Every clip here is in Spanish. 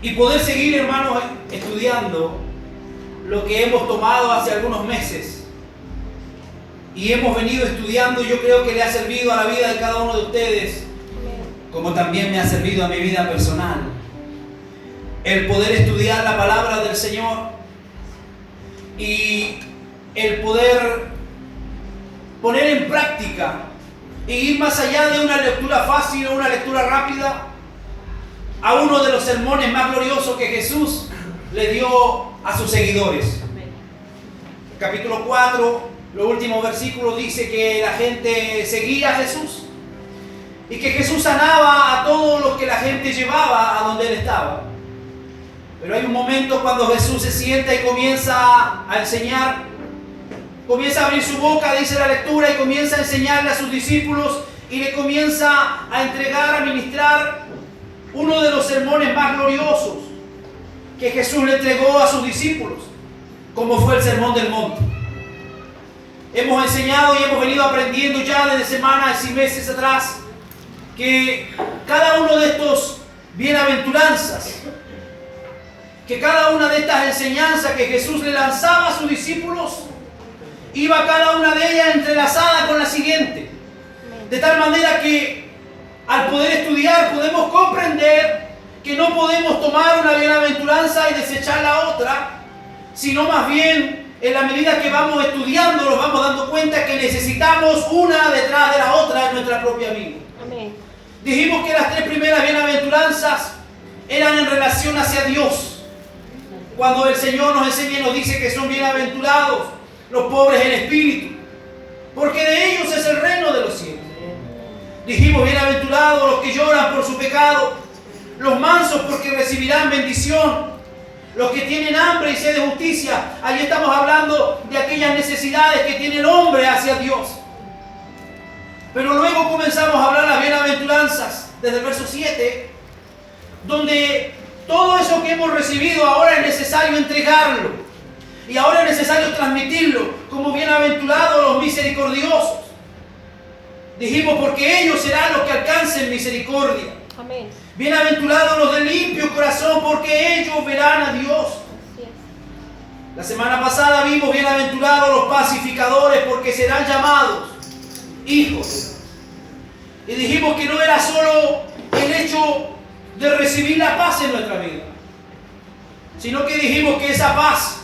y poder seguir, hermanos, estudiando lo que hemos tomado hace algunos meses y hemos venido estudiando. Yo creo que le ha servido a la vida de cada uno de ustedes, como también me ha servido a mi vida personal, el poder estudiar la palabra del Señor y el poder poner en práctica e ir más allá de una lectura fácil o una lectura rápida a uno de los sermones más gloriosos que Jesús le dio a sus seguidores. El capítulo 4, los últimos versículos, dice que la gente seguía a Jesús y que Jesús sanaba a todos los que la gente llevaba a donde él estaba. Pero hay un momento cuando Jesús se sienta y comienza a enseñar, comienza a abrir su boca, dice la lectura, y comienza a enseñarle a sus discípulos y le comienza a entregar, a ministrar uno de los sermones más gloriosos que Jesús le entregó a sus discípulos, como fue el Sermón del Monte. Hemos enseñado y hemos venido aprendiendo ya desde semanas y meses atrás que cada uno de estos bienaventuranzas, que cada una de estas enseñanzas que Jesús le lanzaba a sus discípulos, iba cada una de ellas entrelazada con la siguiente, de tal manera que al poder estudiar podemos comprender que no podemos tomar una bienaventuranza y desechar la otra, sino más bien en la medida que vamos estudiando nos vamos dando cuenta que necesitamos una detrás de la otra en nuestra propia vida. Amén. Dijimos que las tres primeras bienaventuranzas eran en relación hacia Dios. Cuando el Señor nos enseña y nos dice que son bienaventurados los pobres en espíritu, porque de ellos es el reino de los cielos. Dijimos, bienaventurados los que lloran por su pecado, los mansos porque recibirán bendición, los que tienen hambre y sed de justicia. Allí estamos hablando de aquellas necesidades que tiene el hombre hacia Dios. Pero luego comenzamos a hablar las bienaventuranzas desde el verso 7, donde todo eso que hemos recibido ahora es necesario entregarlo y ahora es necesario transmitirlo, como bienaventurados los misericordiosos. Dijimos, porque ellos serán los que alcancen misericordia. Amén. Bienaventurados los de limpio corazón, porque ellos verán a Dios. Así es. La semana pasada vimos, bienaventurados los pacificadores, porque serán llamados hijos. Y dijimos que no era solo el hecho de recibir la paz en nuestra vida, sino que dijimos que esa paz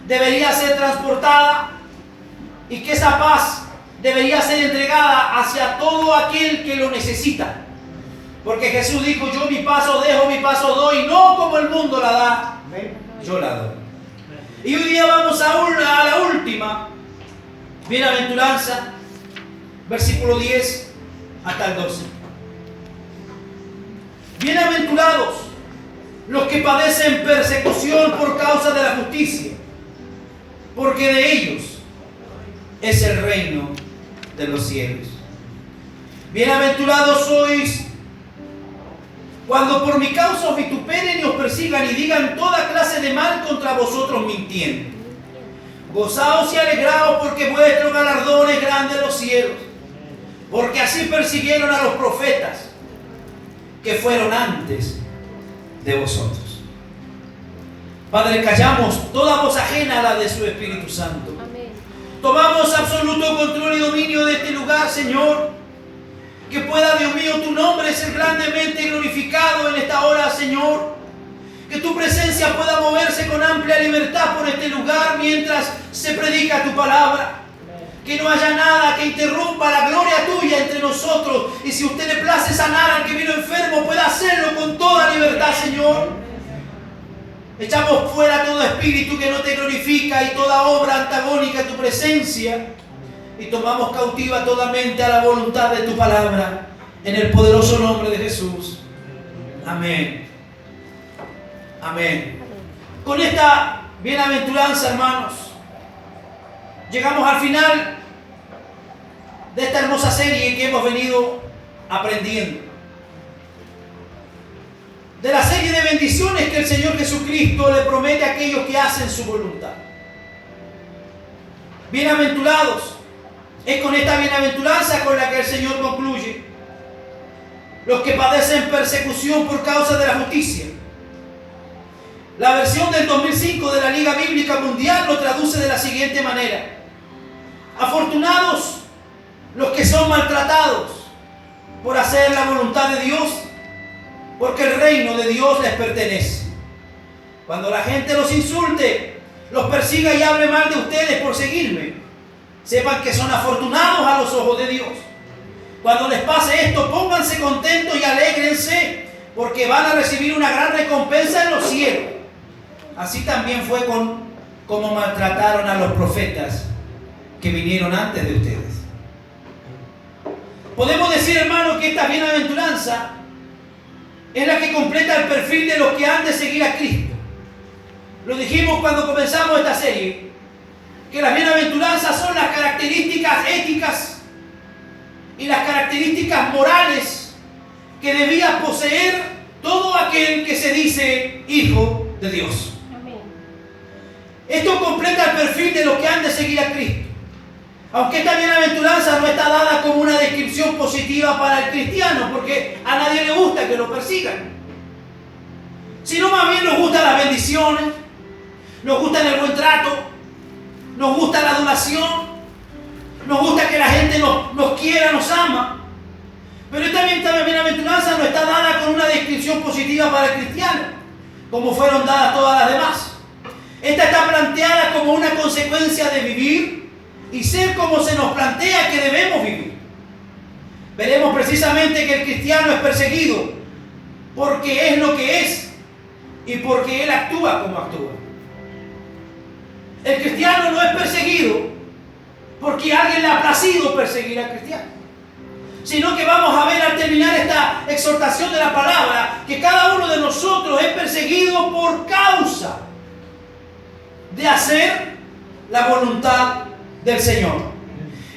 debería ser transportada y que esa paz debería ser entregada hacia todo aquel que lo necesita. Porque Jesús dijo, yo mi paz os dejo, mi paz os doy, no como el mundo la da, yo la doy. Y hoy día vamos a la última bienaventuranza, versículo 10 hasta el 12. Bienaventurados los que padecen persecución por causa de la justicia, porque de ellos es el reino de los cielos. Bienaventurados sois cuando por mi causa os vituperen y os persigan y digan toda clase de mal contra vosotros mintiendo. Gozaos y alegraos, porque vuestro galardón es grande en los cielos, porque así persiguieron a los profetas que fueron antes de vosotros. Padre, callamos toda voz ajena a la de su Espíritu Santo. Amén. Tomamos absoluto control y dominio de este lugar, Señor. Que pueda, Dios mío, tu nombre ser grandemente glorificado en esta hora, Señor. Que tu presencia pueda moverse con amplia libertad por este lugar mientras se predica tu palabra. Que no haya nada que interrumpa la gloria tuya entre nosotros. Y si usted le place sanar al que vino enfermo, pueda hacerlo con toda libertad, Señor. Echamos fuera todo espíritu que no te glorifica y toda obra antagónica a tu presencia. Y tomamos cautiva toda mente a la voluntad de tu palabra. En el poderoso nombre de Jesús. Amén. Amén. Con esta bienaventuranza, hermanos, llegamos al final de esta hermosa serie que hemos venido aprendiendo. De la serie de bendiciones que el Señor Jesucristo le promete a aquellos que hacen su voluntad. Bienaventurados. Es con esta bienaventuranza con la que el Señor concluye. Los que padecen persecución por causa de la justicia. La versión del 2005 de la Liga Bíblica Mundial lo traduce de la siguiente manera: afortunados los que son maltratados por hacer la voluntad de Dios, porque el reino de Dios les pertenece. Cuando la gente los insulte, los persiga y hable mal de ustedes por seguirme, sepan que son afortunados a los ojos de Dios. Cuando les pase esto, pónganse contentos y alégrense, porque van a recibir una gran recompensa en los cielos. Así también fue como maltrataron a los profetas que vinieron antes de ustedes. Podemos decir, hermano, que esta bienaventuranza es la que completa el perfil de los que han de seguir a Cristo. Lo dijimos cuando comenzamos esta serie, que las bienaventuranzas son las características éticas y las características morales que debía poseer todo aquel que se dice hijo de Dios. Amén. Esto completa el perfil de los que han de seguir a Cristo. Aunque esta bienaventuranza no está dada como una descripción positiva para el cristiano, porque a nadie le gusta que lo persigan, sino más bien nos gustan las bendiciones, nos gusta el buen trato, nos gusta la adoración, nos gusta que la gente nos quiera, nos ama. Pero esta bienaventuranza no está dada con una descripción positiva para el cristiano, como fueron dadas todas las demás. Esta está planteada como una consecuencia de vivir y ser como se nos plantea que debemos vivir. Veremos precisamente que el cristiano es perseguido porque es lo que es y porque él actúa como actúa. El cristiano no es perseguido porque a alguien le ha placido perseguir al cristiano, sino que vamos a ver al terminar esta exhortación de la palabra que cada uno de nosotros es perseguido por causa de hacer la voluntad del Señor.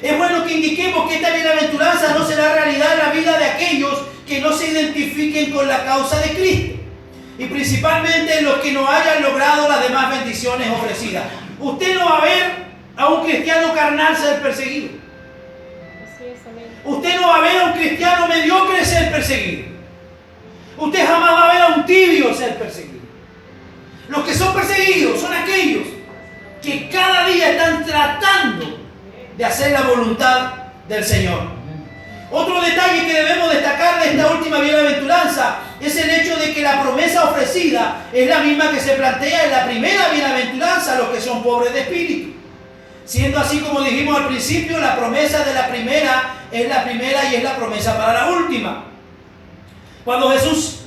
Es bueno que indiquemos que esta bienaventuranza no será realidad en la vida de aquellos que no se identifiquen con la causa de Cristo, y principalmente los que no hayan logrado las demás bendiciones ofrecidas. Usted no va a ver a un cristiano carnal ser perseguido. Usted no va a ver a un cristiano mediocre ser perseguido. Usted jamás va a ver a un tibio ser perseguido. Los que son perseguidos son aquellos que cada día están tratando de hacer la voluntad del Señor. Otro detalle que debemos destacar de esta última bienaventuranza es el hecho de que la promesa ofrecida es la misma que se plantea en la primera bienaventuranza a los que son pobres de espíritu. Siendo así, como dijimos al principio, la promesa de la primera es la primera y es la promesa para la última. Cuando Jesús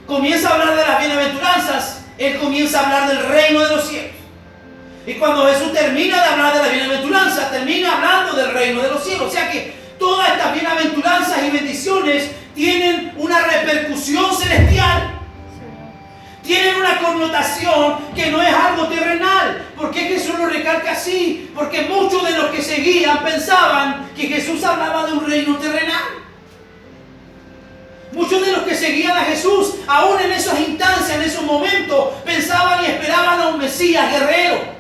comienza a hablar de las bienaventuranzas, Él comienza a hablar del reino de los cielos. Y cuando Jesús termina de hablar de la bienaventuranza, termina hablando del reino de los cielos. O sea que todas estas bienaventuranzas y bendiciones tienen una repercusión celestial. Tienen una connotación que no es algo terrenal. ¿Por qué Jesús lo recalca así? Porque muchos de los que seguían pensaban que Jesús hablaba de un reino terrenal. Muchos de los que seguían a Jesús, aún en esas instancias, en esos momentos, pensaban y esperaban a un Mesías guerrero,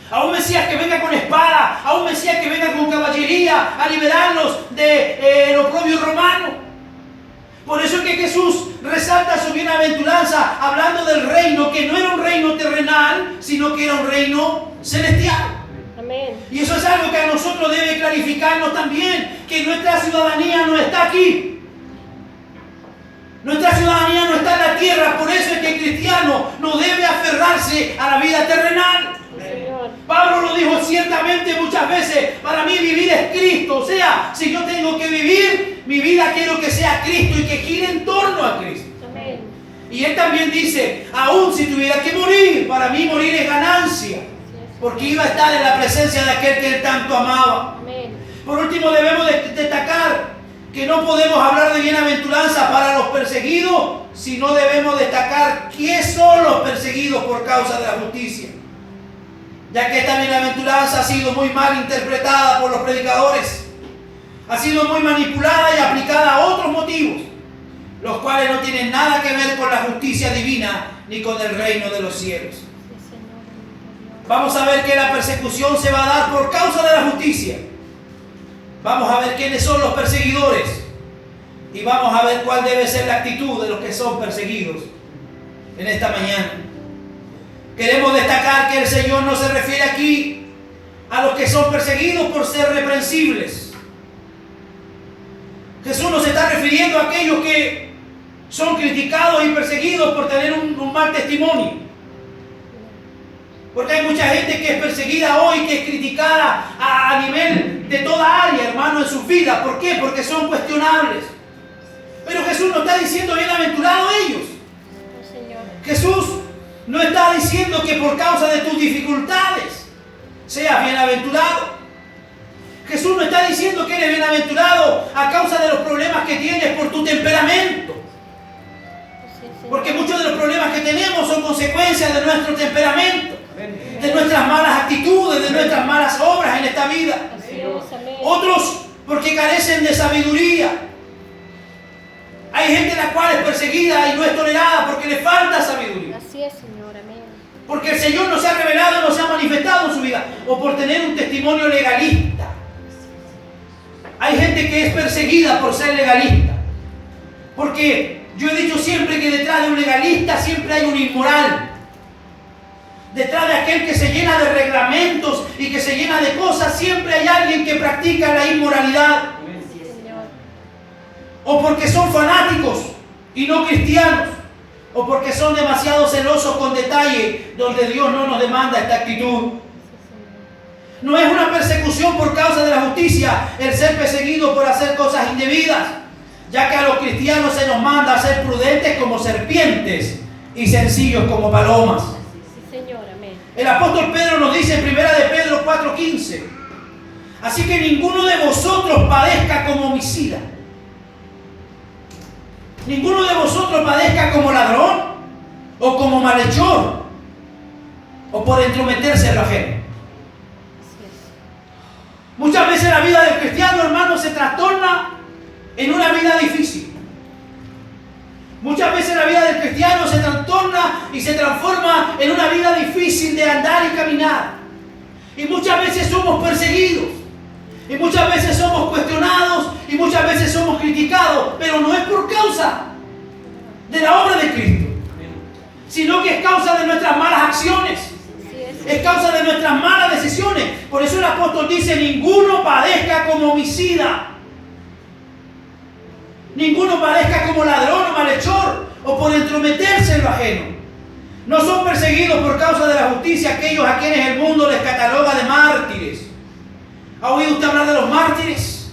a un Mesías que venga con espada, a un Mesías que venga con caballería a liberarlos de el oprobio romano. Por eso es que Jesús resalta su bienaventuranza hablando del reino, que no era un reino terrenal, sino que era un reino celestial. Amén. Y eso es algo que a nosotros debe clarificarnos también, que nuestra ciudadanía no está aquí. Nuestra ciudadanía no está en la tierra, por eso es que el cristiano no debe aferrarse a la vida terrenal. Pablo lo dijo ciertamente muchas veces: para mí vivir es Cristo. O sea, si yo tengo que vivir, mi vida quiero que sea Cristo y que gire en torno a Cristo. Amén. Y él también dice: aún si tuviera que morir, para mí morir es ganancia, porque iba a estar en la presencia de aquel que él tanto amaba. Amén. Por último, debemos destacar que no podemos hablar de bienaventuranza para los perseguidos si no debemos destacar quiénes son los perseguidos por causa de la justicia, ya que esta bienaventuranza ha sido muy mal interpretada por los predicadores, ha sido muy manipulada y aplicada a otros motivos, los cuales no tienen nada que ver con la justicia divina ni con el reino de los cielos. Vamos a ver que la persecución se va a dar por causa de la justicia. Vamos a ver quiénes son los perseguidores y vamos a ver cuál debe ser la actitud de los que son perseguidos en esta mañana. Queremos destacar que el Señor no se refiere aquí a los que son perseguidos por ser reprensibles. Jesús no se está refiriendo a aquellos que son criticados y perseguidos por tener un mal testimonio. Porque hay mucha gente que es perseguida hoy, que es criticada a nivel de toda área, hermano, en sus vidas. ¿Por qué? Porque son cuestionables. Pero Jesús no está diciendo bienaventurados ellos. Jesús no está diciendo que por causa de tus dificultades seas bienaventurado. Jesús no está diciendo que eres bienaventurado a causa de los problemas que tienes por tu temperamento. Porque muchos de los problemas que tenemos son consecuencias de nuestro temperamento, de nuestras malas actitudes, de nuestras malas obras en esta vida. Otros porque carecen de sabiduría. Hay gente la cual es perseguida y no es tolerada porque le falta sabiduría. Así es, Señor, amén. Porque el Señor no se ha revelado, no se ha manifestado en su vida. O por tener un testimonio legalista. Hay gente que es perseguida por ser legalista. Porque yo he dicho siempre que detrás de un legalista siempre hay un inmoral. Detrás de aquel que se llena de reglamentos y que se llena de cosas, siempre hay alguien que practica la inmoralidad. O porque son fanáticos y no cristianos. O porque son demasiado celosos con detalle, donde Dios no nos demanda esta actitud. No es una persecución por causa de la justicia el ser perseguido por hacer cosas indebidas, ya que a los cristianos se nos manda a ser prudentes como serpientes y sencillos como palomas. Sí, Señor, amén. El apóstol Pedro nos dice en 1 de Pedro 4:15: así que ninguno de vosotros padezca como homicida, ninguno de vosotros padezca como ladrón o como malhechor o por entrometerse en lo ajeno. Muchas veces la vida del cristiano, hermano, se trastorna en una vida difícil. Muchas veces la vida del cristiano se trastorna y se transforma en una vida difícil de andar y caminar. Y muchas veces somos perseguidos. Y muchas veces somos cuestionados. Y muchas veces somos criticados. Pero no es por causa de la obra de Cristo, sino que es causa de nuestras malas acciones. Es causa de nuestras malas decisiones. Por eso el apóstol dice: ninguno padezca como homicida, ninguno padezca como ladrón o malhechor o por entrometerse en lo ajeno. No son perseguidos por causa de la justicia aquellos a quienes el mundo les cataloga de mártires. ¿Ha oído usted hablar de los mártires?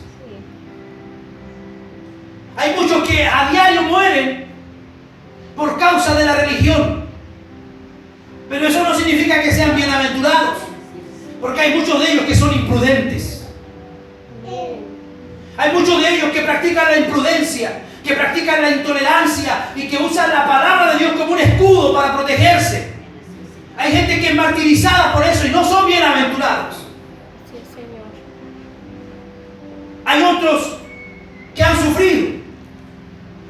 Hay muchos que a diario mueren por causa de la religión. Pero eso no significa que sean bienaventurados, porque hay muchos de ellos que son imprudentes. Hay muchos de ellos que practican la imprudencia, que practican la intolerancia y que usan la palabra de Dios como un escudo para protegerse. Hay gente que es martirizada por eso y no son bienaventurados. Sí, Señor. Hay otros que han sufrido,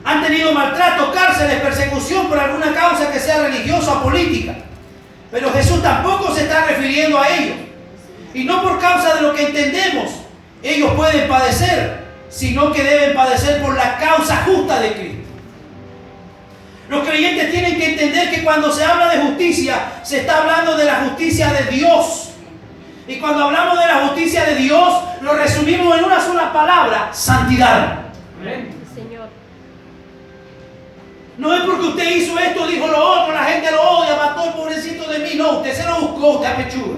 han tenido maltrato, cárceles, persecución por alguna causa que sea religiosa o política. Pero Jesús tampoco se está refiriendo a ellos. Y no por causa de lo que entendemos ellos pueden padecer, sino que deben padecer por la causa justa de Cristo. Los creyentes tienen que entender que cuando se habla de justicia, se está hablando de la justicia de Dios. Y cuando hablamos de la justicia de Dios, lo resumimos en una sola palabra: santidad. Amén. Señor. No es porque usted hizo esto, dijo lo otro, la gente lo odia, mató el pobrecito de mí. No, usted se lo buscó, usted apechuga.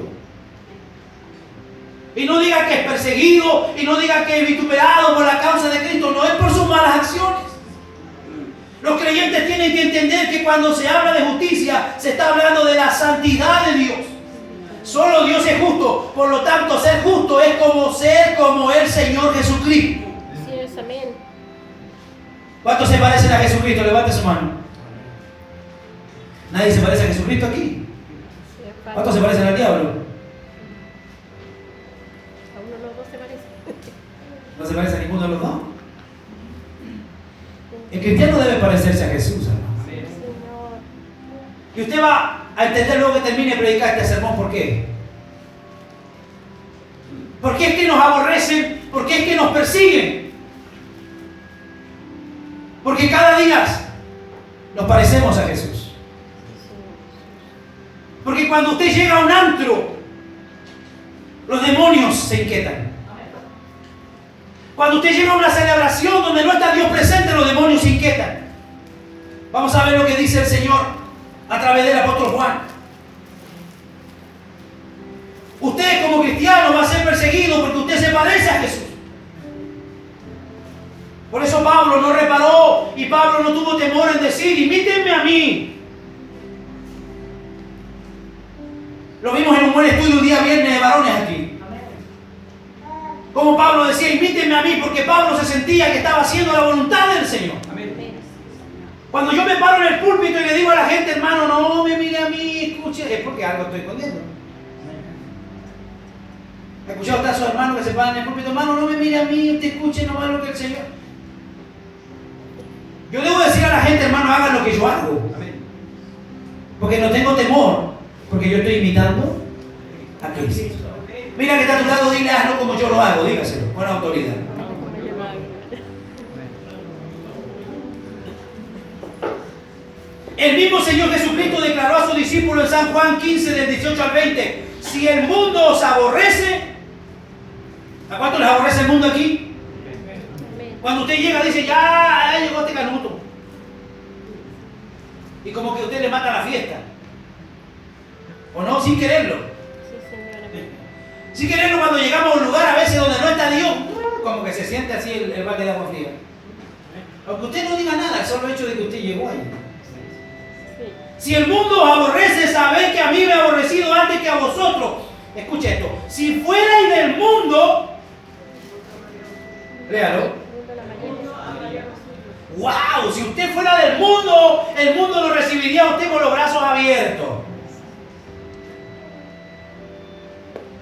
Y no diga que es perseguido, y no diga que es vituperado por la causa de Cristo. No es por sus malas acciones. Los creyentes tienen que entender que cuando se habla de justicia, se está hablando de la santidad de Dios. Solo Dios es justo. Por lo tanto, ser justo es como ser como el Señor Jesucristo. Así es, amén. ¿Cuántos se parecen a Jesucristo? Levante su mano. ¿Nadie se parece a Jesucristo aquí? ¿Cuántos se parecen al diablo? A uno o los dos se parece. ¿No se parece a ninguno de los dos? El cristiano debe parecerse a Jesús, hermano. Señor. Y usted va a entender luego que termine de predicar este sermón. ¿Por qué? ¿Por qué es que nos aborrecen? ¿Por qué es que nos persiguen? Porque cada día nos parecemos a Jesús. cuando usted llega a un antro, los demonios se inquietan. Cuando usted llega a una celebración donde no está Dios presente, los demonios se inquietan. Vamos a ver lo que dice el Señor a través del apóstol Juan. Usted como cristiano va a ser perseguido porque usted se parece a Jesús. Por eso Pablo no reparó y Pablo no tuvo temor en decir, imítenme a mí. Lo vimos en un buen estudio un día viernes de varones aquí. Como Pablo decía, imítenme a mí, porque Pablo se sentía que estaba haciendo la voluntad del Señor. Cuando yo me paro en el púlpito y le digo a la gente, hermano, no me mire a mí, escuche, es porque algo estoy escondiendo. ¿He escuchado a esos hermanos que se paran en el púlpito? Hermano, no me mire a mí, usted escuche nomás lo que el Señor... Yo debo decir a la gente, hermano, hagan lo que yo hago. Porque no tengo temor, porque yo estoy imitando a Cristo. Mira que está a tu lado, dile, hazlo como yo lo hago, dígaselo, con autoridad. El mismo Señor Jesucristo declaró a sus discípulos en San Juan 15, del 18 al 20, si el mundo os aborrece, ¿a cuánto les aborrece el mundo aquí? Cuando usted llega dice, ya llegó este canuto. Y como que usted le mata la fiesta. ¿O no? Sin quererlo. Sin quererlo, cuando llegamos a un lugar a veces donde no está Dios, como que se siente así el balde de agua fría. Aunque usted no diga nada, el solo hecho de que usted llegó ahí. Si el mundo os aborrece, sabed que a mí me ha aborrecido antes que a vosotros. Escuche esto. Si fuerais del mundo, léalo. ¡Wow! Si usted fuera del mundo, el mundo lo recibiría a usted con los brazos abiertos.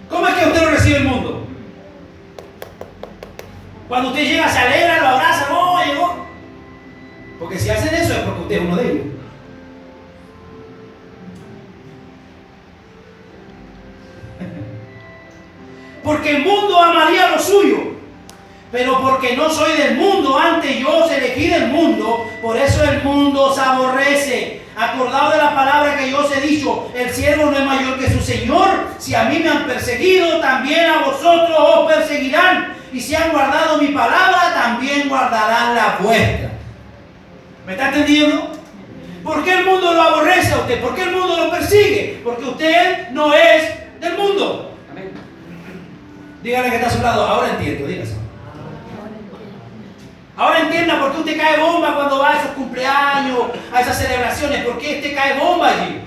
¿Cómo es que usted lo recibe el mundo? Cuando usted llega, se alegra, lo abraza, ¡oh, llegó! Porque si hacen eso es porque usted es uno de ellos. Porque el mundo amaría lo suyo. Pero porque no soy del mundo, antes yo os elegí del mundo, por eso el mundo os aborrece. Acordado de la palabra que yo os he dicho, el siervo no es mayor que su Señor. Si a mí me han perseguido, también a vosotros os perseguirán. Y si han guardado mi palabra, también guardarán la vuestra. ¿Me está entendiendo? ¿Por qué el mundo lo aborrece a usted? ¿Por qué el mundo lo persigue? Porque usted no es del mundo. Dígale que está a su lado, ahora entiendo, dígase. Ahora entienda por qué usted cae bomba cuando va a esos cumpleaños, a esas celebraciones. ¿Por qué usted cae bomba allí?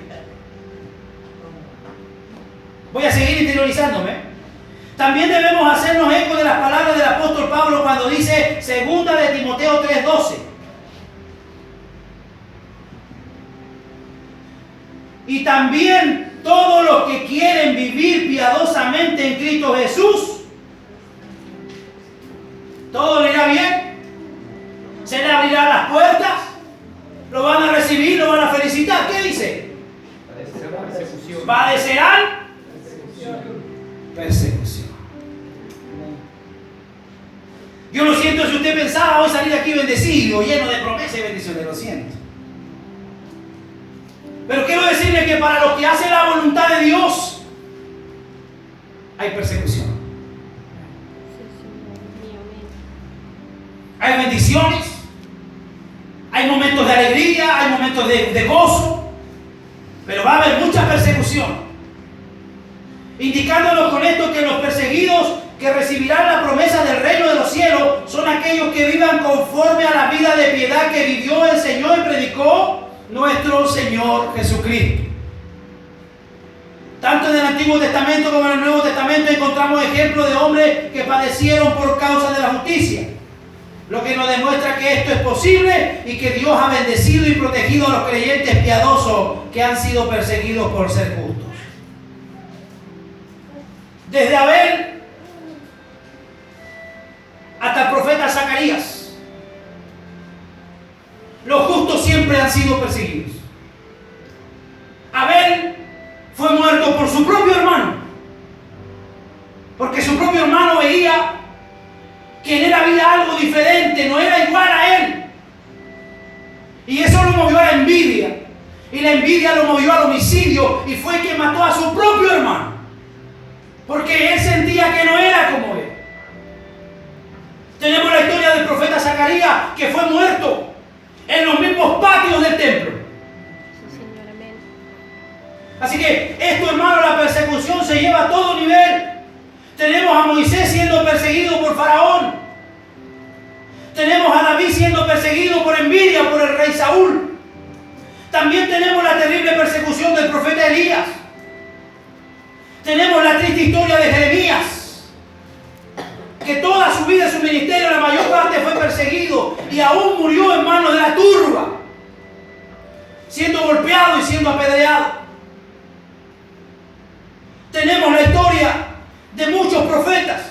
Voy a seguir interiorizándome. También debemos hacernos eco de las palabras del apóstol Pablo cuando dice 2 de Timoteo 3:12. Y también todos los que quieren vivir piadosamente en Cristo Jesús, todo le irá bien. Se le abrirán las puertas, lo van a recibir, lo van a felicitar. ¿Qué dice? Padecerán persecución. Yo lo siento si usted pensaba hoy salir de aquí bendecido, lleno de promesas y bendiciones, lo siento. Pero quiero decirle que para los que hacen la voluntad de Dios, hay persecución. Hay bendiciones. Hay momentos de alegría, hay momentos de gozo, pero va a haber mucha persecución. Indicándonos con esto que los perseguidos que recibirán la promesa del reino de los cielos son aquellos que vivan conforme a la vida de piedad que vivió el Señor y predicó nuestro Señor Jesucristo. Tanto en el Antiguo Testamento como en el Nuevo Testamento encontramos ejemplos de hombres que padecieron por causa de la justicia. Lo que nos demuestra que esto es posible y que Dios ha bendecido y protegido a los creyentes piadosos que han sido perseguidos por ser justos. Desde Abel hasta el profeta Zacarías, los justos siempre han sido perseguidos. Abel fue muerto por su propio hermano, porque su propio hermano veía que en él había algo diferente, no era igual a él. Y eso lo movió a la envidia. Y la envidia lo movió al homicidio y fue que mató a su propio hermano. Porque él sentía que no era como él. Tenemos la historia del profeta Zacarías, que fue muerto en los mismos patios del templo. Sí, Señor, amén. Así que esto, hermano, la persecución se lleva a todo nivel. Tenemos a Moisés siendo perseguido por Faraón. Tenemos a David siendo perseguido por envidia por el rey Saúl. También tenemos la terrible persecución del profeta Elías. Tenemos la triste historia de Jeremías, que toda su vida y su ministerio, la mayor parte, fue perseguido y aún murió en manos de la turba, siendo golpeado y siendo apedreado. Tenemos la historia de muchos profetas.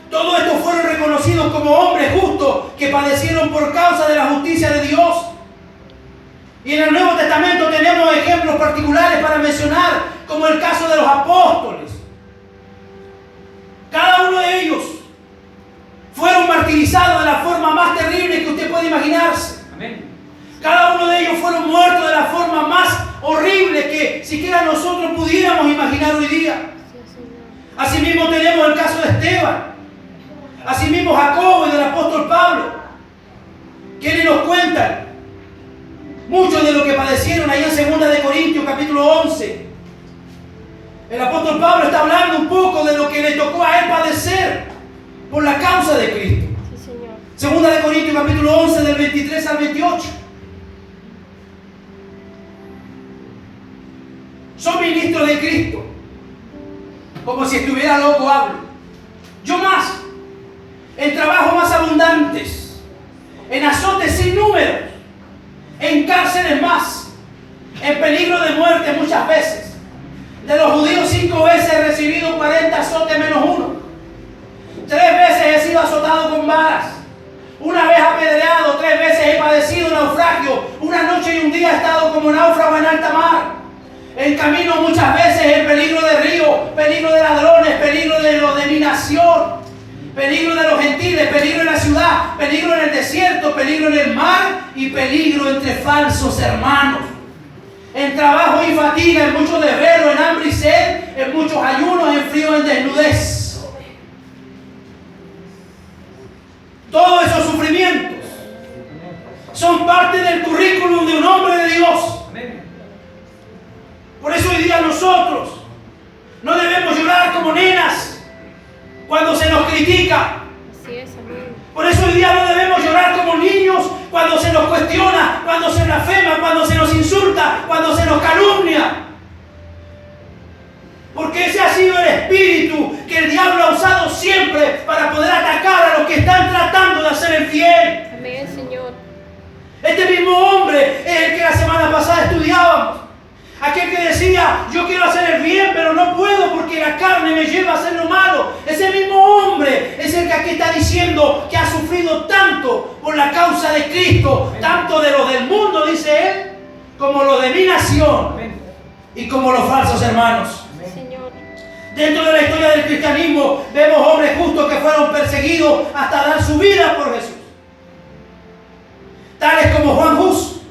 Todos estos fueron reconocidos como hombres justos que padecieron por causa de la justicia de Dios. Y en el Nuevo Testamento tenemos ejemplos particulares para mencionar, como el caso de los apóstoles. Cada uno de ellos fueron martirizados de la forma más terrible que usted puede imaginarse. Amén. Cada uno de ellos fueron muertos de la forma más horrible que siquiera nosotros pudiéramos imaginar hoy día. Sí, Señor. Asimismo tenemos el caso de Esteban. Asimismo Jacobo y del apóstol Pablo, quienes nos cuentan mucho de lo que padecieron ahí en 2 Corintios capítulo 11. El apóstol Pablo está hablando un poco de lo que le tocó a él padecer por la causa de Cristo. Sí, Señor. 2 Corintios capítulo 11 del 23 al 28. Soy ministro de Cristo. Como si estuviera loco hablo. Yo más. En trabajos más abundantes. En azotes sin número. En cárceles más. En peligro de muerte muchas veces. De los judíos 5 veces he recibido 40 azotes menos uno. 3 veces he sido azotado con varas. 1 vez apedreado. 3 veces he padecido naufragio. 1 noche y un día he estado como náufrago en alta mar. En camino muchas veces el peligro de río, peligro de ladrones, peligro de los de mi nación, peligro de los gentiles, peligro en la ciudad, peligro en el desierto, peligro en el mar y peligro entre falsos hermanos. En trabajo y fatiga, en mucho desvelo, en hambre y sed, en muchos ayunos, en frío, en desnudez. Todos esos sufrimientos son parte del currículum de un hombre de Dios. Por eso hoy día nosotros no debemos llorar como nenas cuando se nos critica. Así es, amén. Por eso hoy día no debemos llorar como niños cuando se nos cuestiona, cuando se blasfema, cuando se nos insulta, cuando se nos calumnia. Porque ese ha sido el espíritu que el diablo ha usado siempre para poder atacar a los que están tratando de hacer el bien. Amén, Señor. Este mismo hombre es el que la semana pasada estudiábamos. Aquel que decía, yo quiero hacer el bien, pero no puedo porque la carne me lleva a hacer lo malo. Ese mismo hombre es el que aquí está diciendo que ha sufrido tanto por la causa de Cristo, tanto de los del mundo, dice él, como los de mi nación y como los falsos hermanos. Señor. Dentro de la historia del cristianismo vemos hombres justos que fueron perseguidos hasta dar su vida por Jesús. Tales como Juan Hus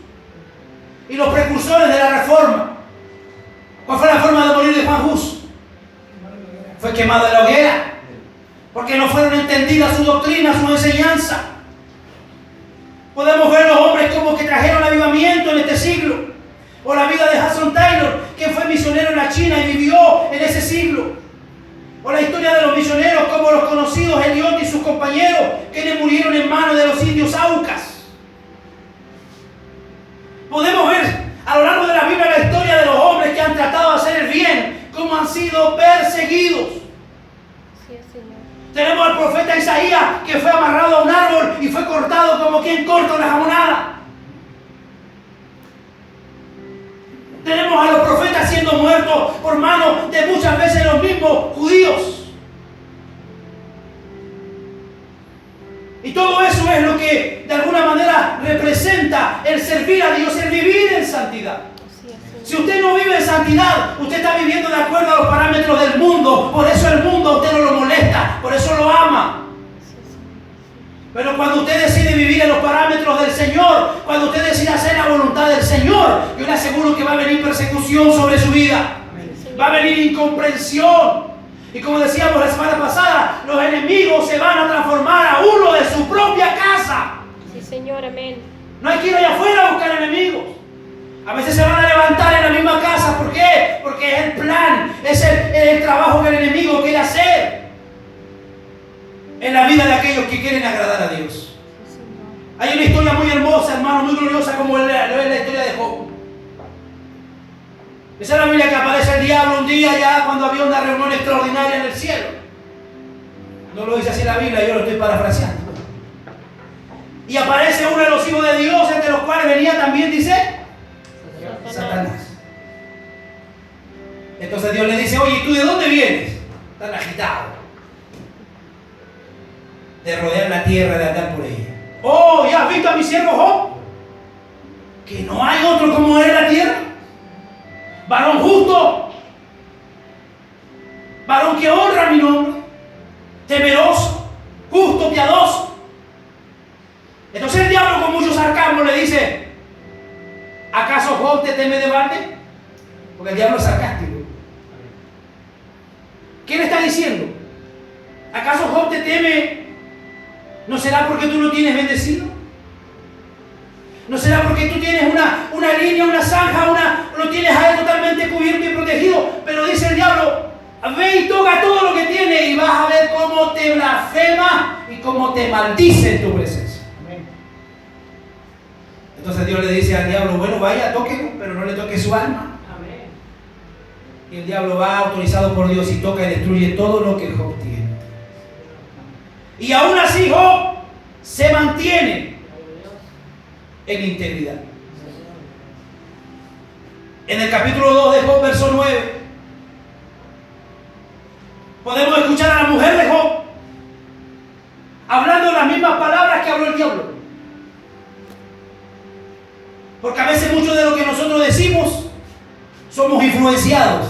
y los precursores de la Reforma. ¿Cuál fue la forma de morir de Juan Hus? Fue quemado en la hoguera, porque no fueron entendidas su doctrina, su enseñanza. Podemos ver los hombres como que trajeron avivamiento en este siglo, o la vida de Hudson Taylor, que fue misionero en la China y vivió en ese siglo, o la historia de los misioneros como los conocidos Eliot y sus compañeros, quienes murieron en manos de los indios Aucas. Podemos ver a lo largo de la Biblia la historia de los hombres que han tratado de hacer el bien, cómo han sido perseguidos. Así es, Señor. Tenemos al profeta Isaías, que fue amarrado a un árbol y fue cortado como quien corta una jamonada. Tenemos a los profetas siendo muertos por manos de muchas veces los mismos judíos. Y todo eso es lo que de alguna manera representa el servir a Dios, el vivir en santidad. Así es, Señor. Si usted no vive en santidad, usted está viviendo de acuerdo a los parámetros del mundo. Por eso el mundo a usted no lo molesta, por eso lo ama. Así es, Señor. Pero cuando usted decide vivir en los parámetros del Señor, cuando usted decide hacer la voluntad del Señor, yo le aseguro que va a venir persecución sobre su vida. Va a venir incomprensión. Y como decíamos la semana pasada, los enemigos se van a transformar a uno de su propia casa. Sí, Señor, amén. No hay que ir allá afuera a buscar enemigos. A veces se van a levantar en la misma casa. ¿Por qué? Porque es el plan, es el trabajo que el enemigo quiere hacer en la vida de aquellos que quieren agradar a Dios. Sí, Señor. Hay una historia muy hermosa, hermano, muy gloriosa, como es la historia de Job. Esa es la Biblia que aparece el diablo un día ya cuando había una reunión extraordinaria en el cielo. No lo dice así la Biblia, yo lo estoy parafraseando. Y aparece uno de los hijos de Dios, entre los cuales venía también, dice, Satanás. Entonces Dios le dice, oye, ¿y tú de dónde vienes? Tan agitado. De rodear la tierra, de andar por ella. Oh, ¿ya has visto a mi siervo Job? Que no hay otro como él en la tierra. Varón justo. Varón que honra mi nombre. Temeroso. Justo, piadoso. Entonces el diablo con mucho sarcasmo le dice, ¿acaso Job te teme de balde? Porque el diablo es sarcástico. ¿Qué le está diciendo? ¿Acaso Job te teme? ¿No será porque tú lo tienes bendecido? ¿No será porque tú tienes una línea, una zanja, lo tienes a él totalmente cubierto y protegido? Pero dice el diablo, ve y toca todo lo que tiene y vas a ver cómo te blasfema y cómo te maldice en tu presencia. Amén. Entonces Dios le dice al diablo, bueno, vaya, tóquelo, pero no le toque su alma. Amén. Y el diablo va autorizado por Dios y toca y destruye todo lo que Job tiene. Y aún así Job se mantiene en integridad. En el capítulo 2 de Job, verso 9, podemos escuchar a la mujer de Job hablando las mismas palabras que habló el diablo. Porque a veces mucho de lo que nosotros decimos somos influenciados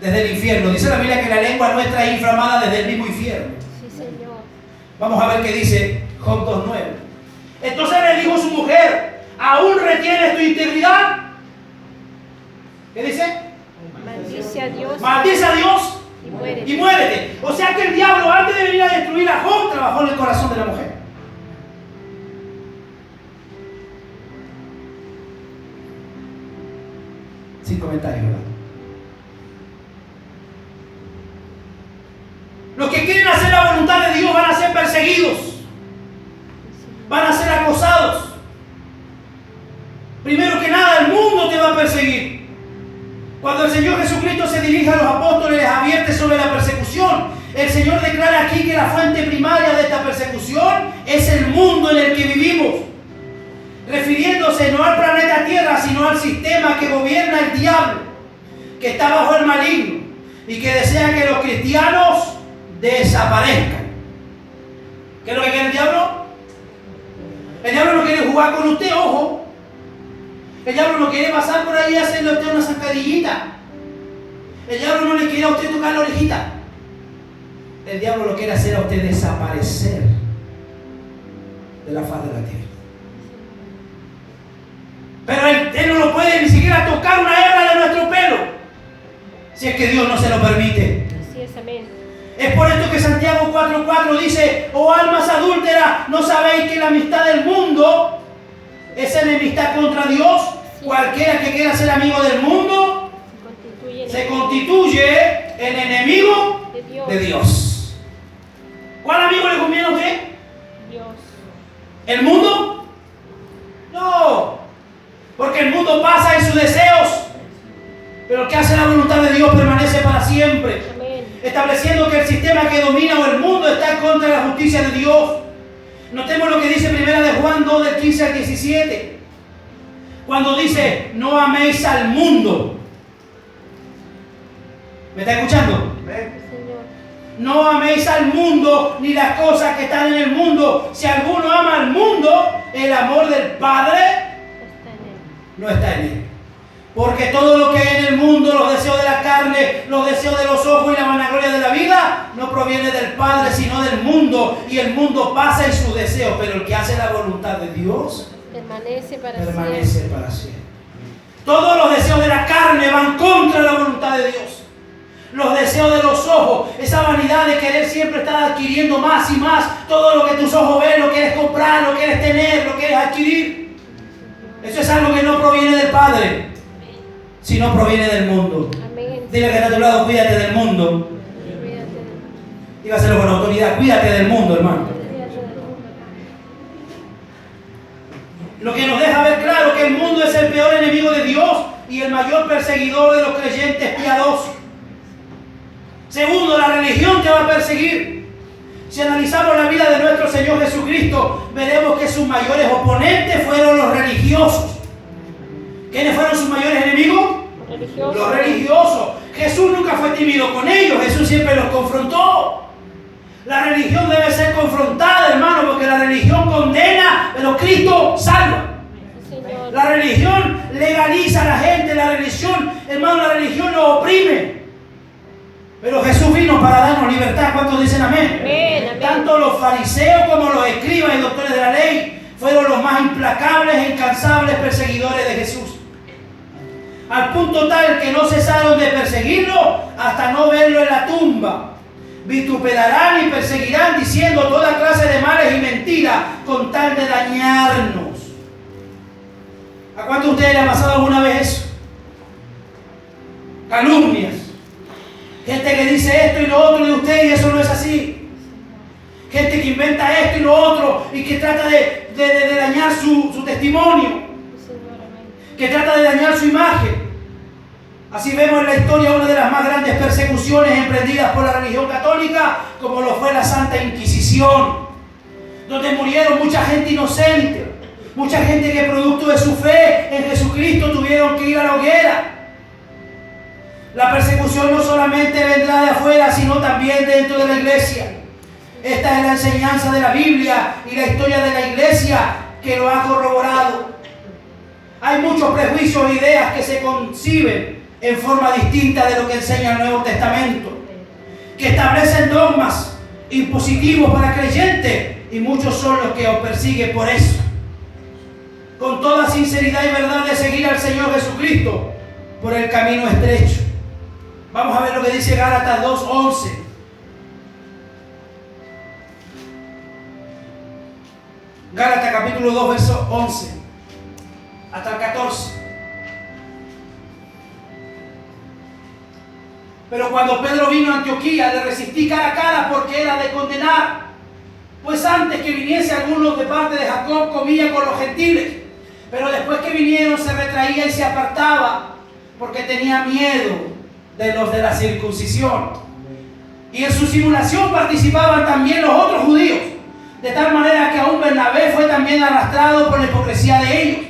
desde el infierno. Dice la Biblia que la lengua nuestra es inflamada desde el mismo infierno. Sí, Señor. Vamos a ver qué dice Job 2:9. Entonces le dijo su mujer, ¿aún retienes tu integridad? ¿Qué dice? Maldice a Dios. Maldice a Dios y muérete. y muérete. O sea que el diablo, antes de venir a destruir a Job, trabajó en el corazón de la mujer. Sin comentarios, ¿verdad? Los que quieren hacer la voluntad de Dios van a ser perseguidos, van a ser acosados. Primero que nada, el mundo te va a perseguir. Cuando el Señor Jesucristo se dirige a los apóstoles, les advierte sobre la persecución. El Señor declara aquí que la fuente primaria de esta persecución es el mundo en el que vivimos, refiriéndose no al planeta Tierra, sino al sistema que gobierna el diablo, que está bajo el maligno y que desea que los cristianos desaparezcan. ¿Qué es lo que quiere el diablo? El diablo no quiere jugar con usted, ojo. El diablo no quiere pasar por ahí y hacerle a usted una zancadillita. El diablo no le quiere a usted tocar la orejita. El diablo lo quiere hacer a usted desaparecer de la faz de la tierra. Pero él no lo puede ni siquiera tocar una hebra de nuestro pelo, si es que Dios no se lo permite. Así es, amén. Es por esto que Santiago 4:4 dice, oh almas adúlteras, ¿no sabéis que la amistad del mundo es enemistad contra Dios? Cualquiera que quiera ser amigo del mundo se constituye en enemigo de Dios. ¿Cuál amigo le conviene a usted? Dios. ¿El mundo? No, porque el mundo pasa en sus deseos, pero el que hace la voluntad de Dios permanece para siempre. Amén. Estableciendo que el sistema que domina o el mundo está en contra de la justicia de Dios. Notemos lo que dice 1 de Juan 2, del 15 al 17. Cuando dice, no améis al mundo. ¿Me está escuchando? Señor. No améis al mundo ni las cosas que están en el mundo. Si alguno ama al mundo, el amor del Padre Está en él. no está en él. Porque todo lo que hay en el mundo, los deseos de la carne, los deseos de los ojos y la vanagloria de la vida, no proviene del Padre, sino del mundo. Y el mundo pasa en sus deseos, pero el que hace la voluntad de Dios permanece para permanece para siempre. Todos los deseos de la carne van contra la voluntad de Dios. Los deseos de los ojos, esa vanidad de querer siempre estar adquiriendo más y más. Todo lo que tus ojos ven, lo quieres comprar, lo quieres tener, lo quieres adquirir. Eso es algo que no proviene del Padre, sino proviene del mundo. Amén. Dile que está a tu lado, cuídate del mundo. Cuídate. Dígaselo con autoridad, cuídate del mundo, hermano. Cuídate del mundo. Lo que nos deja ver claro que el mundo es el peor enemigo de Dios y el mayor perseguidor de los creyentes piadosos. Segundo, la religión te va a perseguir. Si analizamos la vida de nuestro Señor Jesucristo, veremos que sus mayores oponentes fueron los religiosos. ¿Quiénes fueron sus mayores enemigos? Los religiosos. Jesús nunca fue tímido con ellos, Jesús siempre los confrontó. La religión debe ser confrontada, hermano, porque la religión condena, pero Cristo salva. Señor. La religión legaliza a la gente, la religión, hermano, la religión lo oprime. Pero Jesús vino para darnos libertad. ¿Cuántos dicen amén? Amén, amén. Tanto los fariseos como los escribas y doctores de la ley fueron los más implacables e incansables perseguidores de Jesús. Al punto tal que no cesaron de perseguirlo hasta no verlo en la tumba. Vituperarán y perseguirán diciendo toda clase de males y mentiras con tal de dañarnos. ¿A cuántos de ustedes le ha pasado alguna vez eso? Calumnias. Gente que dice esto y lo otro de usted y eso no es así. Gente que inventa esto y lo otro y que trata de dañar su testimonio. Que trata de dañar su imagen. Así vemos en la historia una de las más grandes persecuciones emprendidas por la religión católica, como lo fue la Santa Inquisición, donde murieron mucha gente inocente, mucha gente que producto de su fe en Jesucristo tuvieron que ir a la hoguera. La persecución no solamente vendrá de afuera, sino también dentro de la iglesia. Esta es la enseñanza de la Biblia y la historia de la iglesia que lo ha corroborado. Hay muchos prejuicios e ideas que se conciben en forma distinta de lo que enseña el Nuevo Testamento, que establecen dogmas impositivos para creyentes, y muchos son los que os persiguen por eso. Con toda sinceridad y verdad de seguir al Señor Jesucristo por el camino estrecho. Vamos a ver lo que dice Gálatas 2:11. Gálatas capítulo 2, verso 11 hasta el 14. Pero cuando Pedro vino a Antioquía, le resistí cara a cara porque era de condenar. Pues antes que viniese algunos de parte de Jacob, comía con los gentiles. Pero después que vinieron, se retraía y se apartaba porque tenía miedo de los de la circuncisión. Y en su simulación participaban también los otros judíos. De tal manera que aún Bernabé fue también arrastrado por la hipocresía de ellos.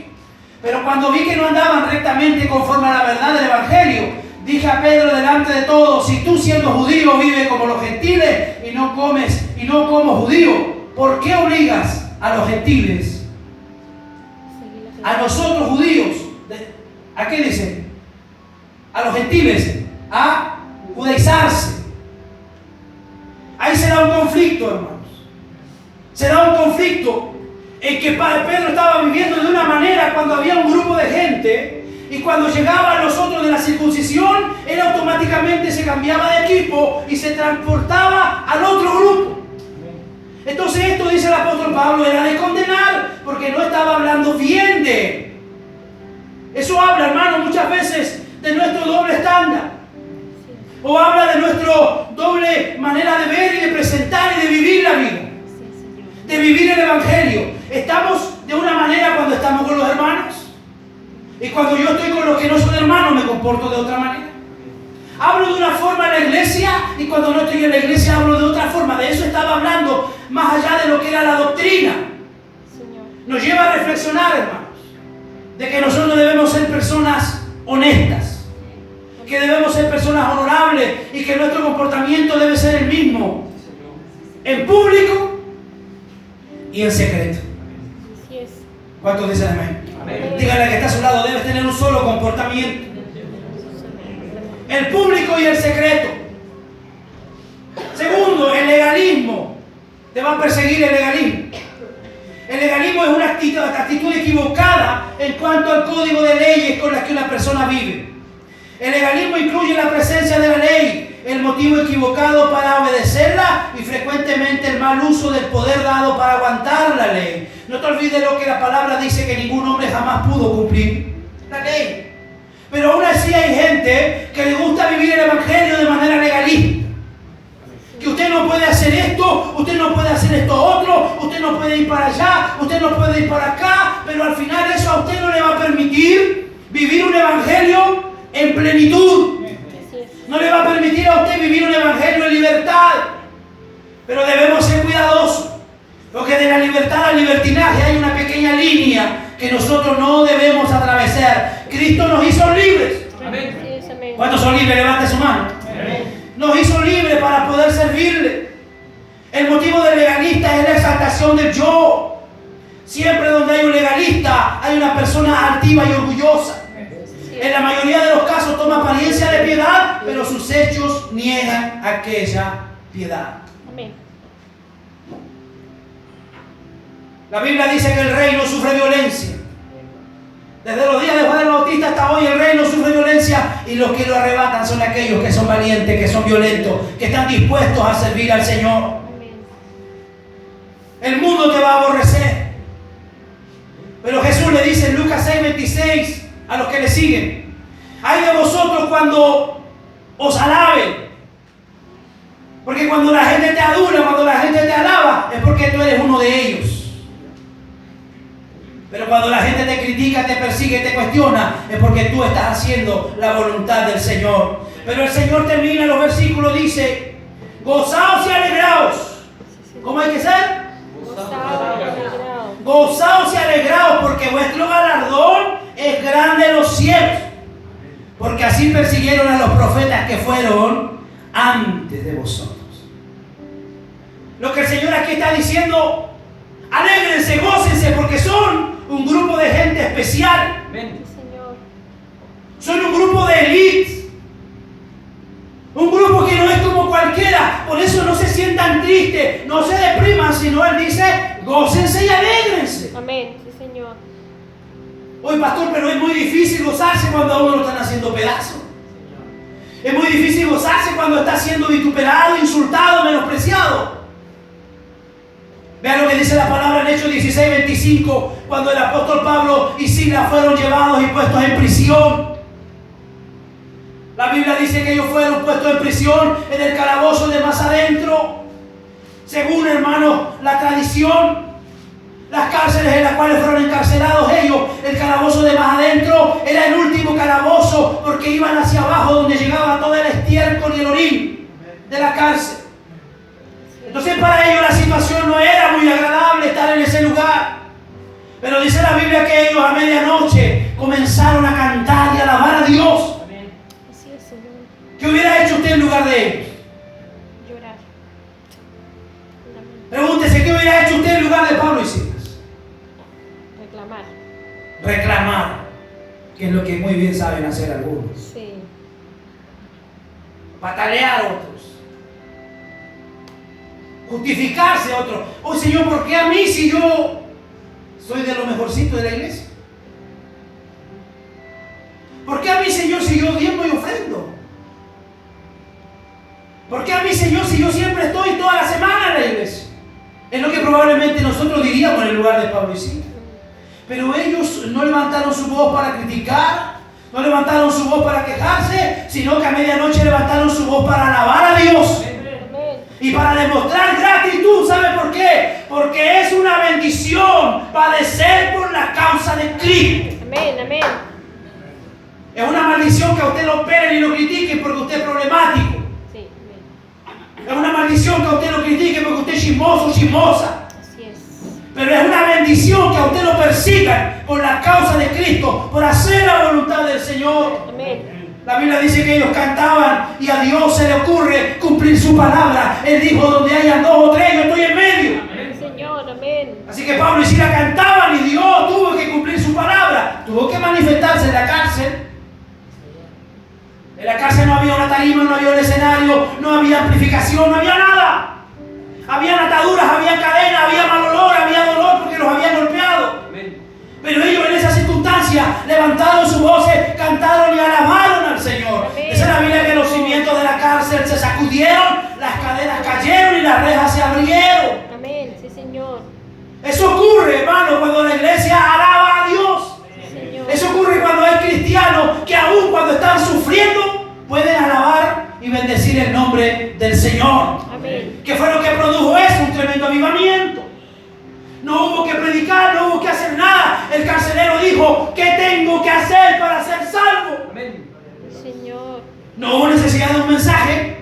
Pero cuando vi que no andaban rectamente conforme a la verdad del Evangelio, dije a Pedro delante de todos: si tú siendo judío vives como los gentiles y no como judío, ¿por qué obligas a los gentiles, a nosotros judíos, a qué dicen? A los gentiles a judaizarse? Ahí será un conflicto, hermanos. Será un conflicto en que Pedro estaba viviendo de una manera cuando había un grupo de gente. Y cuando llegaban los otros de la circuncisión, él automáticamente se cambiaba de equipo y se transportaba al otro grupo. Entonces esto, dice el apóstol Pablo, era de condenar, porque no estaba hablando bien de él. Eso habla, hermano, muchas veces de nuestro doble estándar. O habla de nuestra doble manera de ver y de presentar y de vivir la vida. De vivir el Evangelio. Estamos de una manera cuando estamos con los hermanos. Y cuando yo estoy con los que no son hermanos, me comporto de otra manera. Hablo de una forma en la iglesia y cuando no estoy en la iglesia hablo de otra forma. De eso estaba hablando, más allá de lo que era la doctrina. Nos lleva a reflexionar, hermanos, de que nosotros debemos ser personas honestas, que debemos ser personas honorables y que nuestro comportamiento debe ser el mismo en público y en secreto. ¿Cuántos dicen amén? Dígale al que está a su lado, debes tener un solo comportamiento. El público y el secreto. Segundo, el legalismo. Te va a perseguir el legalismo. El legalismo es una actitud equivocada en cuanto al código de leyes con las que una persona vive. El legalismo incluye la presencia de la ley, el motivo equivocado para obedecerla y frecuentemente el mal uso del poder dado para aguantar la ley. No te olvides lo que la palabra dice, que ningún hombre jamás pudo cumplir la ley. Pero aún así hay gente que le gusta vivir el evangelio de manera legalista. Que usted no puede hacer esto, usted no puede hacer esto otro, usted no puede ir para allá, usted no puede ir para acá, pero al final eso a usted no le va a permitir vivir un evangelio en plenitud. No le va a permitir a usted vivir un evangelio en libertad. Pero debemos ser cuidadosos, porque de la libertad al libertinaje hay una pequeña línea que nosotros no debemos atravesar. Cristo nos hizo libres. Amén. ¿Cuántos son libres? Levante su mano. Amén. Nos hizo libres para poder servirle. El motivo del legalista es la exaltación del yo. Siempre donde hay un legalista hay una persona altiva y orgullosa. En la mayoría de los casos toma apariencia de piedad, pero sus hechos niegan aquella piedad. Amén. La Biblia dice que el rey no sufre violencia. Desde los días de Juan el Bautista hasta hoy el rey no sufre violencia, y los que lo arrebatan son aquellos que son valientes, que son violentos, que están dispuestos a servir al Señor. Amén. El mundo te va a aborrecer. Pero Jesús le dice en Lucas 6:26 a los que le siguen: ay de vosotros cuando os alaben. Porque cuando la gente te adula, cuando la gente te alaba, es porque tú eres uno de ellos. Pero cuando la gente te critica, te persigue, te cuestiona, es porque tú estás haciendo la voluntad del Señor. Pero el Señor termina los versículos, dice: gozaos y alegraos. ¿Cómo hay que ser? Gozaos y alegraos. Gozaos y alegraos, porque vuestro galardón es grande en los cielos. Porque así persiguieron a los profetas que fueron antes de vosotros. Lo que el Señor aquí está diciendo: alégrense, gócense, porque son un grupo de gente especial. Sí, Señor. Son un grupo de élite. Un grupo que no es como cualquiera. Por eso no se sientan tristes, no se depriman, sino Él dice: gócense y alégrense. Amén. Sí, Señor. Oye, pastor, pero es muy difícil gozarse cuando a uno lo están haciendo pedazos. Es muy difícil gozarse cuando está siendo vituperado, insultado, menospreciado. Vean lo que dice la palabra en Hechos 16:25, cuando el apóstol Pablo y Silas fueron llevados y puestos en prisión. La Biblia dice que ellos fueron puestos en prisión en el calabozo de más adentro. Según, hermanos, la tradición, las cárceles en las cuales fueron encarcelados ellos, el calabozo de más adentro era el último calabozo, porque iban hacia abajo donde llegaba todo el estiércol y el orín de la cárcel. Entonces para ellos la situación no era muy agradable estar en ese lugar. Pero dice la Biblia que ellos a medianoche comenzaron a cantar y a alabar a Dios. Así es, Señor. ¿Qué hubiera hecho usted en lugar de ellos? Llorar. Pregúntese, ¿qué hubiera hecho usted en lugar de Pablo y Silas? Reclamar. Reclamar, que es lo que muy bien saben hacer algunos. Sí. Patalear a otros. Justificarse a otros. Oh Señor, ¿por qué a mí si yo soy de lo mejorcito de la iglesia? ¿Por qué a mí, Señor, si yo diezmo y ofrendo? ¿Por qué a mí, Señor, si yo siempre estoy toda la semana en la iglesia? Es lo que probablemente nosotros diríamos en el lugar de Pablo y Silas. Pero ellos no levantaron su voz para criticar, no levantaron su voz para quejarse, sino que a medianoche levantaron su voz para alabar a Dios. Y para demostrar gratitud. ¿Sabe por qué? Porque es una bendición padecer por la causa de Cristo. Amén, amén. Es una maldición que a usted lo operen y lo critiquen porque usted es problemático. Sí, amén. Es una maldición que a usted lo critiquen porque usted es chismoso o chismosa. Así es. Pero es una bendición que a usted lo persigan por la causa de Cristo, por hacer la voluntad del Señor. Amén. La Biblia dice que ellos cantaban y a Dios se le ocurre cumplir su palabra. Él dijo: donde hayan dos o tres, yo estoy en medio. Amén, Señor, amén. Así que Pablo y Silas cantaban y Dios tuvo que cumplir su palabra. tuvo que manifestarse en la cárcel. En la cárcel no había una tarima, no había un escenario, no había amplificación, no había nada. Habían ataduras, había cadenas, había mal olor, había dolor porque los habían golpeado. Pero ellos en esa circunstancia levantaron sus voces, cantaron y alabaron al Señor. Dice la Biblia que los cimientos de la cárcel se sacudieron, las cadenas cayeron y las rejas se abrieron. Amén. Sí, Señor. Eso ocurre, hermano, cuando la iglesia alaba a Dios. Sí, Señor. Eso ocurre cuando hay cristianos que aún cuando están sufriendo pueden alabar y bendecir el nombre del Señor. Amén. ¿Qué fue lo que produjo eso? Un tremendo avivamiento. No hubo que predicar, no hubo que hacer nada. El carcelero dijo, ¿qué tengo que hacer para ser salvo? Amén. Señor. No hubo necesidad de un mensaje.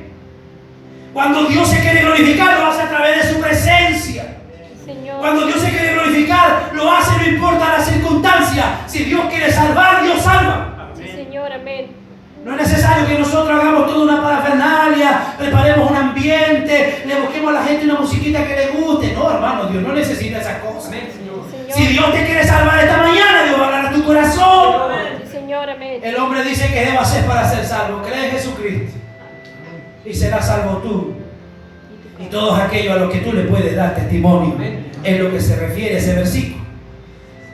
Cuando Dios se quiere glorificar, lo hace a través de su presencia. Señor. Cuando Dios se quiere glorificar, lo hace no importa la circunstancia. Si Dios quiere salvar, Dios salva. Sí, Señor. Amén. No es necesario que nosotros hagamos toda una parafernalia, preparemos un ambiente, le busquemos a la gente una musiquita que le guste. No, hermano, Dios no necesita esas cosas. Amén, Señor. Señor. Si Dios te quiere salvar esta mañana, Dios va a hablar a tu corazón. Sí, Señor. Amén. El hombre dice que debo hacer para ser salvo. Cree en Jesucristo y serás salvo tú y todos aquellos a los que tú le puedes dar testimonio. Es lo que se refiere a ese versículo.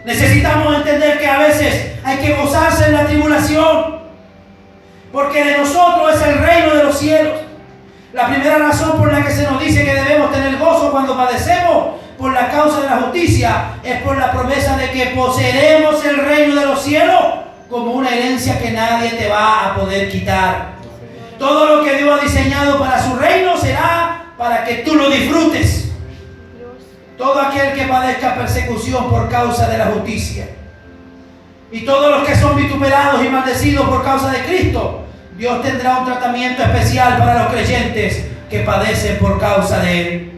Necesitamos entender que a veces hay que gozarse en la tribulación, porque de nosotros es el reino de los cielos. La primera razón por la que se nos dice que debemos tener gozo cuando padecemos por la causa de la justicia es por la promesa de que poseeremos el reino de los cielos como una herencia que nadie te va a poder quitar. Todo lo que Dios ha diseñado para su reino será para que tú lo disfrutes. Todo aquel que padezca persecución por causa de la justicia y todos los que son vituperados y maldecidos por causa de Cristo, Dios tendrá un tratamiento especial para los creyentes que padecen por causa de Él.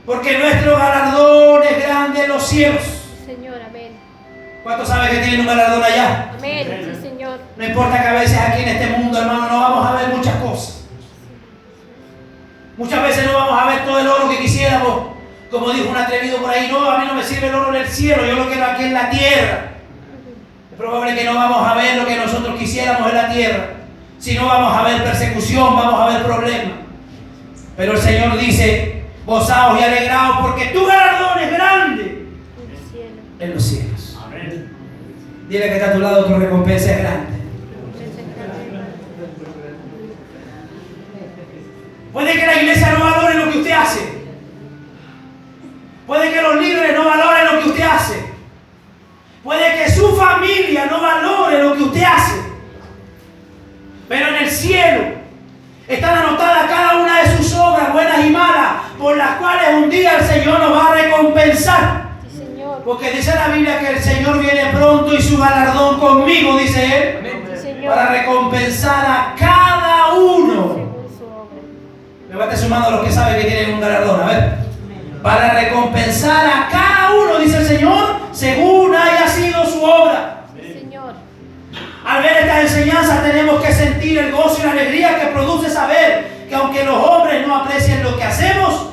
Porque nuestro galardón es grande en los cielos. Señor. Amén. ¿Cuántos saben que tienen un galardón allá? Amén. Sí, Señor. No importa que a veces aquí en este mundo, hermano, no vamos a ver muchas cosas. Muchas veces no vamos a ver todo el oro que quisiéramos. Como dijo un atrevido por ahí, no, a mí no me sirve el oro del cielo, yo lo quiero aquí en la tierra. Es probable que no vamos a ver lo que nosotros quisiéramos en la tierra. Si no, vamos a ver persecución, vamos a ver problemas. Pero el Señor dice, gozaos y alegraos porque tu galardón es grande en los cielos. Amén. Dile que está a tu lado, tu recompensa es grande. Puede que la iglesia no valore lo que usted hace. Puede que los líderes no valoren lo que usted hace. Puede que su familia no valore lo que usted hace. Pero en el cielo están anotadas cada una de sus obras, buenas y malas, por las cuales un día el Señor nos va a recompensar. Sí, Señor. Porque dice la Biblia que el Señor viene pronto y su galardón conmigo, dice Él, Amén. Sí, Señor. para recompensar a cada uno. Según su obra. Levante su mano a los que saben que tienen un galardón, a ver. Para recompensar a cada uno, dice el Señor, según haya sido su obra. Sí, Señor. Al ver estas enseñanzas tenemos que sentir el gozo y la alegría que produce saber que aunque los hombres no aprecien lo que hacemos,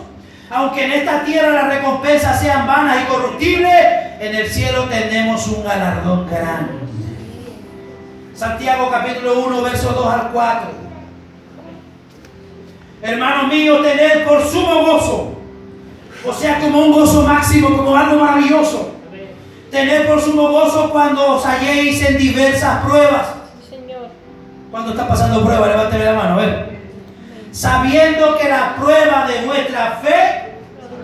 aunque en esta tierra las recompensas sean vanas y corruptibles, en el cielo tenemos un galardón grande. Santiago capítulo 1, versos 2 al 4. Hermanos míos, tened por sumo gozo, o sea, como un gozo máximo, como algo maravilloso. Tened por sumo gozo cuando os halléis en diversas pruebas. Sí, Señor. Cuando está pasando prueba, levánteme la mano, a ver. Sabiendo que la prueba de vuestra fe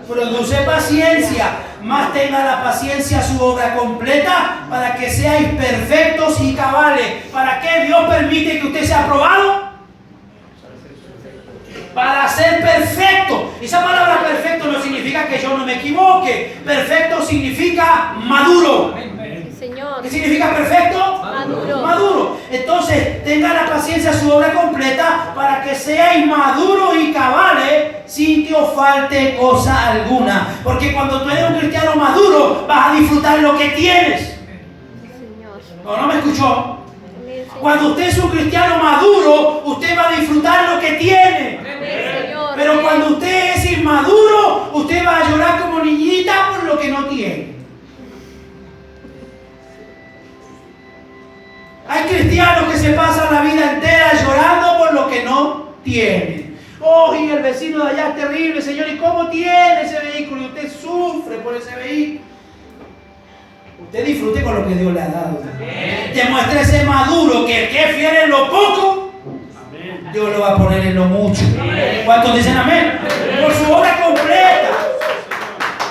produce paciencia, más tenga la paciencia su obra completa para que seáis perfectos y cabales. ¿Para qué Dios permite que usted sea aprobado? Para ser perfecto. Y esa palabra perfecto no significa que yo no me equivoque. Perfecto significa maduro. Señor. ¿Qué significa perfecto? Maduro. Maduro. Entonces, tenga la paciencia su obra completa para que seáis maduros y cabales sin que os falte cosa alguna. Porque cuando tú eres un cristiano maduro, vas a disfrutar lo que tienes. Señor. ¿No me escuchó? Amén, Señor. Cuando usted es un cristiano maduro, usted va a disfrutar lo que tiene. Amén, Señor. Pero Amén. cuando usted es inmaduro, usted va a llorar como niñita por lo que no tiene. Hay cristianos que se pasan la vida entera llorando por lo que no tienen. Oh, y el vecino de allá es terrible, Señor, ¿y cómo tiene ese vehículo? Y usted sufre por ese vehículo. Usted disfrute con lo que Dios le ha dado. Demuéstrese maduro que el que es fiel en lo poco, Dios lo va a poner en lo mucho. ¿Cuántos dicen amén? Por su obra completa.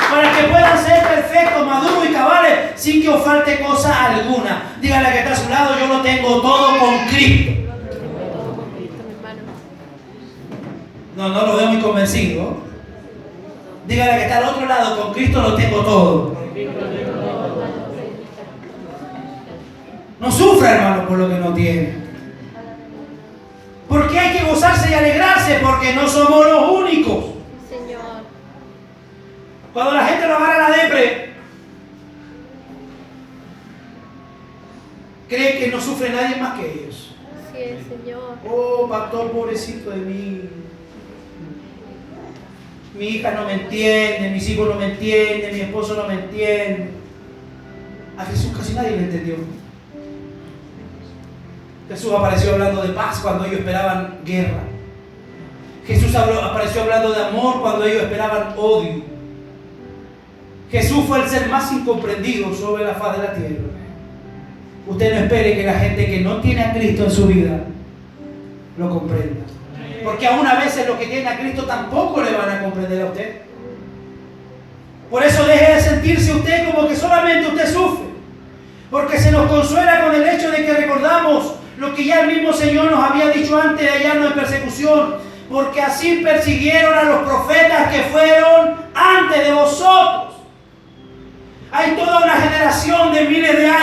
Para que puedan ser perfectos, maduros y cabales, sin que os falte cosa alguna. Dígale que está a su lado, yo lo tengo todo con Cristo. No lo veo muy convencido. Dígale que está al otro lado, con Cristo lo tengo todo. No sufra, hermano, por lo que no tiene. Porque hay que gozarse y alegrarse, porque no somos los únicos. Señor. Cuando la gente lo agarra la depre, cree que no sufre nadie más que ellos. Así es, Señor. Oh, pastor, pobrecito de mí. Mi hija no me entiende, mis hijos no me entienden, mi esposo no me entiende. A Jesús casi nadie le entendió. Jesús apareció hablando de paz cuando ellos esperaban guerra. Jesús apareció hablando de amor cuando ellos esperaban odio. Jesús fue el ser más incomprendido sobre la faz de la tierra. Usted no espere que la gente que no tiene a Cristo en su vida lo comprenda. Porque aún a veces los que tienen a Cristo tampoco le van a comprender a usted. Por eso deje de sentirse usted como que solamente usted sufre. Porque se nos consuela con el hecho de que recordamos lo que ya el mismo Señor nos había dicho antes de hallarnos en persecución. Porque así persiguieron a los profetas que fueron antes de vosotros. Hay toda una generación de miles de años